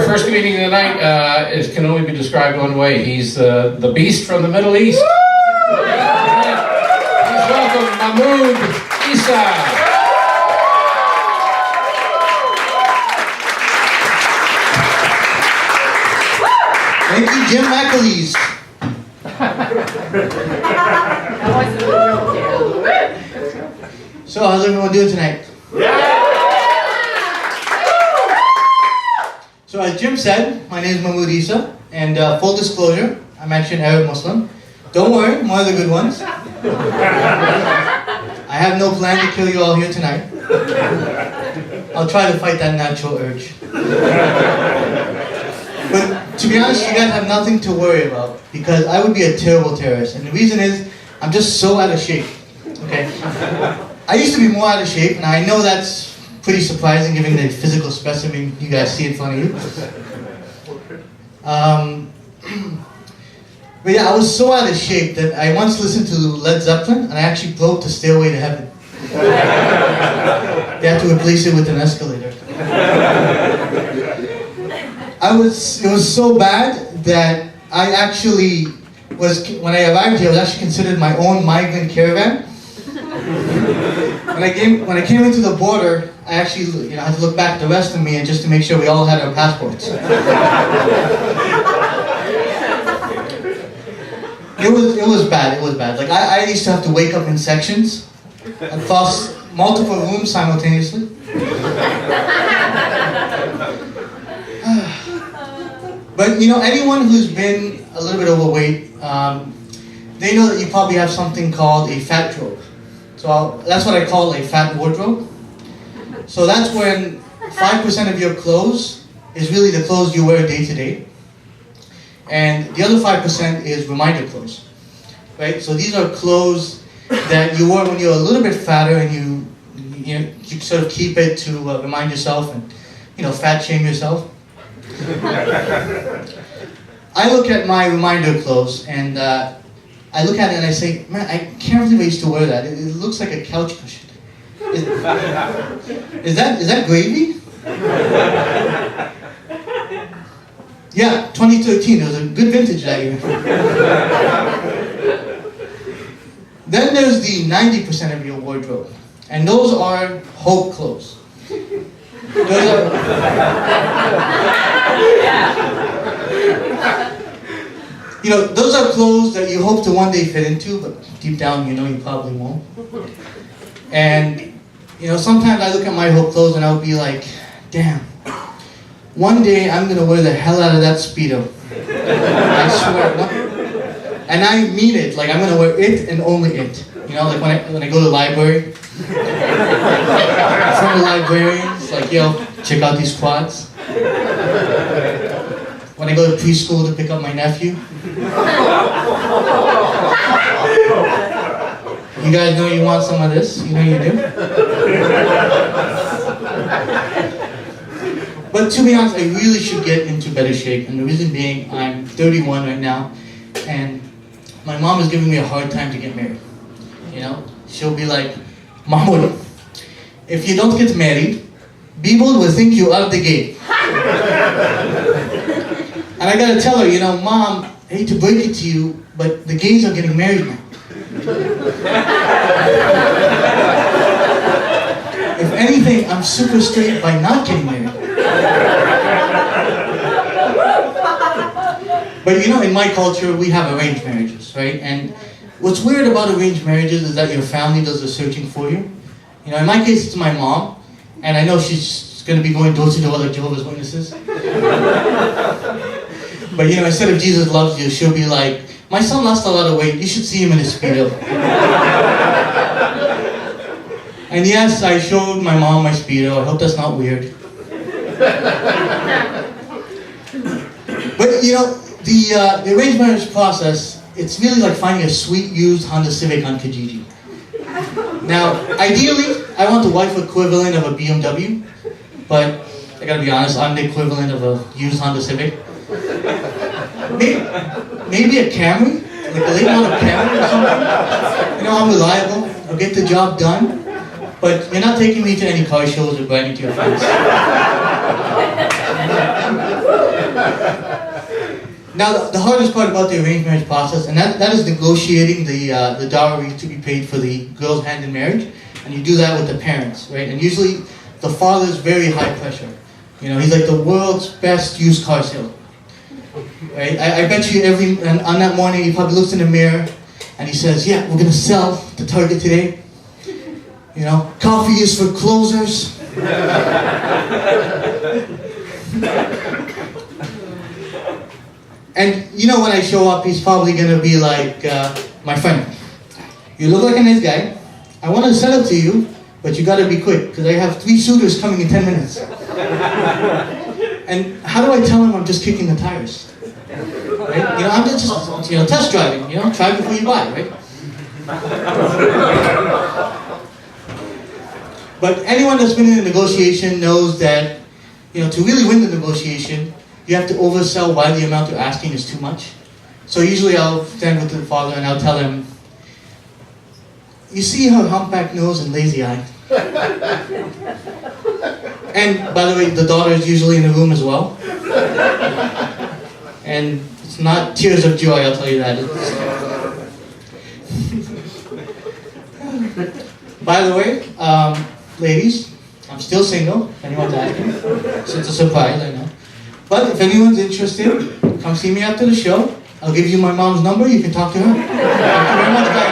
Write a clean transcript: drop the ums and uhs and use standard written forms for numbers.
Our first comedian of the night can only be described one way. He's the beast from the Middle East. Please welcome Mahmoud Issa. Thank you, Jim McAleese. So, how's everyone doing tonight? So, as Jim said, my name is Mahmoud Issa, and full disclosure, I'm actually an Arab Muslim. Don't worry, I'm one of the good ones. I have no plan to kill you all here tonight. I'll try to fight that natural urge. But to be honest, you guys have nothing to worry about, because I would be a terrible terrorist. And the reason is, I'm just so out of shape. Okay? I used to be more out of shape, and I know that's pretty surprising given the physical specimen you guys see in front of you. But yeah, I was so out of shape that I once listened to Led Zeppelin, and I actually broke the Stairway to Heaven. They had to replace it with an escalator. It was so bad that I actually when I arrived here, I was actually considered my own migrant caravan. When I came into the border, I actually had to look back at the rest of me and just to make sure we all had our passports. It was bad. Like I used to have to wake up in sections across multiple rooms simultaneously. But anyone who's been a little bit overweight, they know that you probably have something called a fatdrobe. So that's what I call a fat wardrobe. So that's when 5% of your clothes is really the clothes you wear day to day. And the other 5% is reminder clothes, right? So these are clothes that you wore when you were a little bit fatter, and you sort of keep it to remind yourself and fat shame yourself. I look at my reminder clothes and I look at it and I say, man, I can't believe I used to wear that. It looks like a couch cushion. Is that gravy? Yeah, 2013. It was a good vintage that year. Then there's the 90% of your wardrobe, and those are hope clothes. Those are clothes that you hope to one day fit into, but deep down you probably won't. And sometimes I look at my hope clothes and I'll be like, damn, one day I'm gonna wear the hell out of that Speedo. I swear. And I mean it. Like, I'm gonna wear it and only it. Like when I go to the library, from the librarians, like, check out these quads. When I go to preschool to pick up my nephew. You guys know you want some of this? You do? But to be honest, I really should get into better shape. And the reason being, I'm 31 right now, and my mom is giving me a hard time to get married. She'll be like, Mahmoud, if you don't get married, people will think you are the gay. And I gotta tell her, Mom, I hate to break it to you, but the gays are getting married now. If anything, I'm super straight by not getting married. But in my culture, we have arranged marriages, right? And what's weird about arranged marriages is that your family does the searching for you. In my case, it's my mom, and I know she's going to be going door to door like Jehovah's Witnesses. But instead of Jesus loves you, she'll be like, my son lost a lot of weight, you should see him in his Speedo. And yes, I showed my mom my Speedo. I hope that's not weird. But the arranged marriage process, it's really like finding a sweet used Honda Civic on Kijiji. Now, ideally, I want the wife equivalent of a BMW, but I gotta be honest, I'm the equivalent of a used Honda Civic. Maybe a Camry, like a late model Camry or something. I'm reliable, I'll get the job done, but you're not taking me to any car shows or bragging to your friends. Now, the hardest part about the arranged marriage process, and that is negotiating the dowry to be paid for the girl's hand in marriage, and you do that with the parents, right? And usually, the father is very high pressure. You know, he's like the world's best used car salesman, right? I bet you on that morning, he probably looks in the mirror, and he says, yeah, we're gonna sell the Target today. You know, coffee is for closers. And you know, when I show up, he's probably gonna be like, my friend, you look like a nice guy. I want to sell it to you, but you gotta be quick, because I have 3 suitors coming in 10 minutes. And how do I tell him I'm just kicking the tires? Right? You know, I'm just test driving, you know, try before you buy, right? But anyone that's been in a negotiation knows that, you know, to really win the negotiation, you have to oversell why the amount you're asking is too much. So usually I'll stand with the father and I'll tell him, you see her humpback nose and lazy eye? And by the way, the daughter is usually in the room as well. And it's not tears of joy, I'll tell you that. By the way, ladies, I'm still single, if anyone's asking. So it's a surprise, I know. But if anyone's interested, come see me after the show. I'll give you my mom's number, you can talk to her. Thank you very much, guys.